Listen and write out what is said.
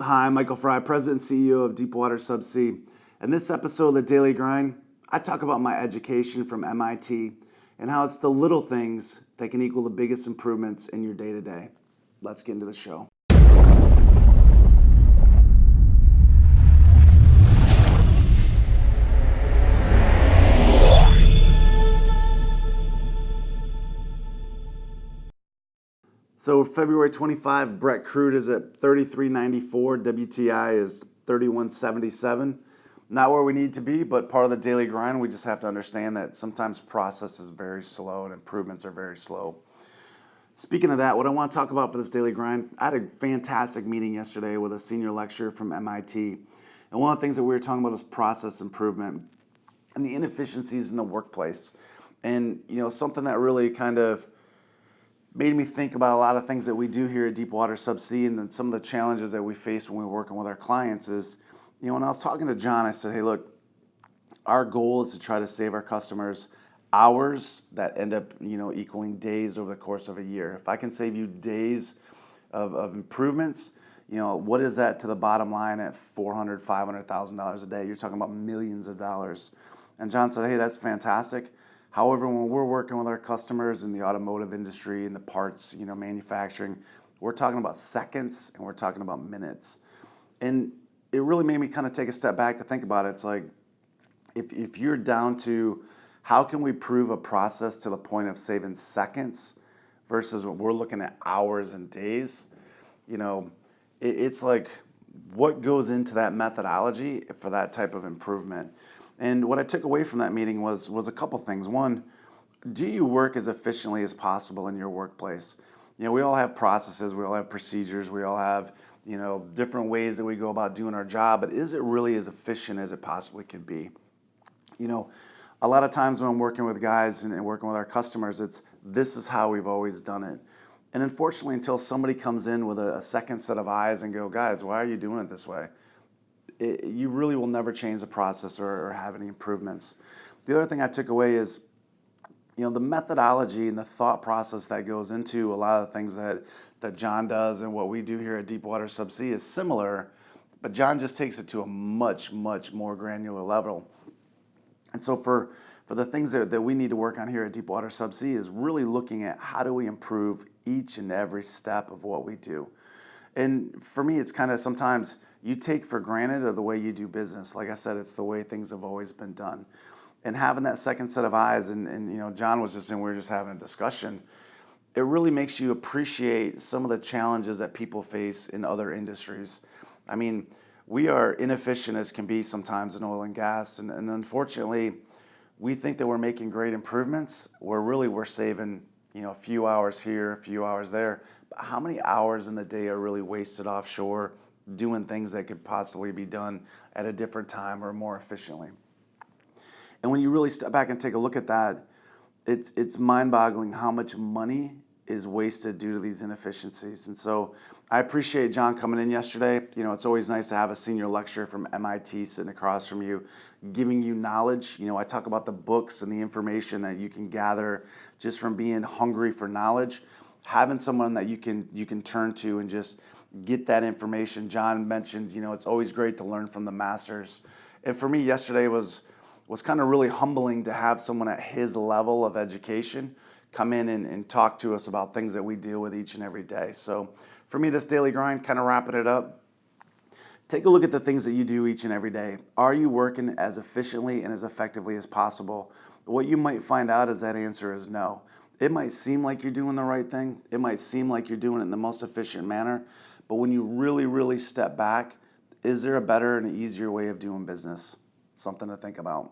Hi, I'm Michael Fry, President and CEO of Deepwater Subsea. In this episode of The Daily Grind, I talk about my education from MIT and how it's the little things that can equal the biggest improvements in your day-to-day. Let's get into the show. So February 25, Brent crude is at 33.94. WTI is 31.77. Not where we need to be, but part of the daily grind. We just have to understand that sometimes process is very slow and improvements are very slow. Speaking of that, what I want to talk about for this daily grind, I had a fantastic meeting yesterday with a senior lecturer from MIT. And one of the things that we were talking about is process improvement and the inefficiencies in the workplace. And, something that really kind of made me think about a lot of things that we do here at Deepwater Subsea and then some of the challenges that we face when we're working with our clients is, when I was talking to John, I said, hey, look, our goal is to try to save our customers hours that end up, equaling days over the course of a year. If I can save you days of improvements, what is that to the bottom line at $400,000, $500,000 a day? You're talking about millions of dollars. And John said, hey, that's fantastic. However, when we're working with our customers in the automotive industry and the parts, manufacturing, we're talking about seconds and we're talking about minutes. And it really made me kind of take a step back to think about it. It's like, if you're down to how can we prove a process to the point of saving seconds versus what we're looking at hours and days, it's like what goes into that methodology for that type of improvement. And what I took away from that meeting was a couple things. One, do you work as efficiently as possible in your workplace? We all have processes, we all have procedures, we all have, different ways that we go about doing our job, but is it really as efficient as it possibly could be? A lot of times when I'm working with guys and working with our customers, this is how we've always done it. And unfortunately, until somebody comes in with a second set of eyes and go, guys, why are you doing it this way? You really will never change the process or have any improvements. The other thing I took away is, the methodology and the thought process that goes into a lot of the things that John does and what we do here at Deepwater Subsea is similar, but John just takes it to a much, much more granular level. And so for the things that we need to work on here at Deepwater Subsea is really looking at how do we improve each and every step of what we do. And for me, it's kind of sometimes you take for granted of the way you do business. Like I said, it's the way things have always been done. And having that second set of eyes, and John was just in, we were just having a discussion, it really makes you appreciate some of the challenges that people face in other industries. I mean, we are inefficient as can be sometimes in oil and gas, and unfortunately, we think that we're making great improvements, where really we're saving, a few hours here, a few hours there. But how many hours in the day are really wasted offshore doing things that could possibly be done at a different time or more efficiently? And when you really step back and take a look at that, it's mind-boggling how much money is wasted due to these inefficiencies. And so I appreciate John coming in yesterday. It's always nice to have a senior lecturer from MIT sitting across from you, giving you knowledge. I talk about the books and the information that you can gather just from being hungry for knowledge. Having someone that you can turn to and just get that information. John mentioned, it's always great to learn from the masters. And for me, yesterday was kind of really humbling to have someone at his level of education come in and talk to us about things that we deal with each and every day. So for me, this daily grind, kind of wrapping it up, take a look at the things that you do each and every day. Are you working as efficiently and as effectively as possible? What you might find out is that answer is no. It might seem like you're doing the right thing. It might seem like you're doing it in the most efficient manner. But when you really, really step back, is there a better and easier way of doing business? Something to think about.